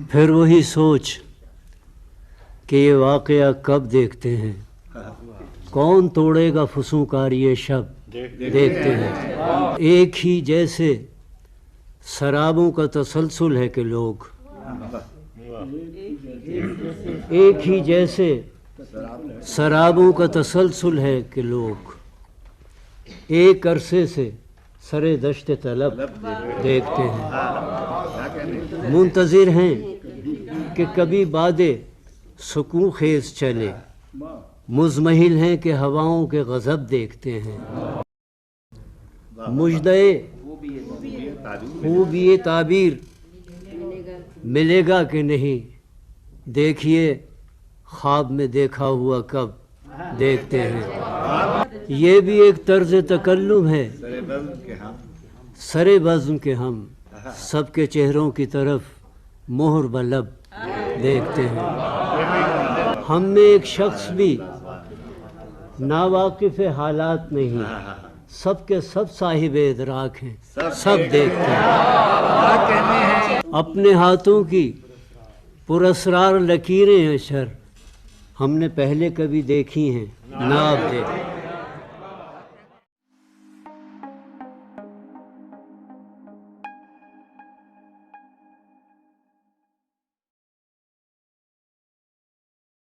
پھر وہی سوچ کہ یہ واقعہ کب دیکھتے ہیں، کون توڑے گا فسونکار یہ شب دیکھتے ہیں۔ ایک ہی جیسے سرابوں کا تسلسل ہے کہ لوگ، ایک ہی جیسے سرابوں کا تسلسل ہے کہ لوگ ایک عرصے سے سرے دشت طلب دیکھتے ہیں، منتظر ہیں کہ کبھی بادے سکون خیز چلے، مزمحل ہیں کہ ہواؤں کے غضب دیکھتے ہیں۔ مژدے خوب یہ تعبیر ملے گا کہ نہیں، دیکھیے خواب میں دیکھا ہوا کب دیکھتے ہیں۔ یہ بھی ایک طرز تکلم ہے، سرے بزم کے ہم سب کے چہروں کی طرف مہر بلب دیکھتے ہیں۔ ہم میں ایک شخص بھی ناواقف حالات نہیں، سب کے سب صاحب ادراک ہیں، سب دیکھتے ہیں۔ اپنے ہاتھوں کی پراسرار لکیریں ہیں شر، ہم نے پہلے کبھی دیکھی ہیں نہ اب دیکھ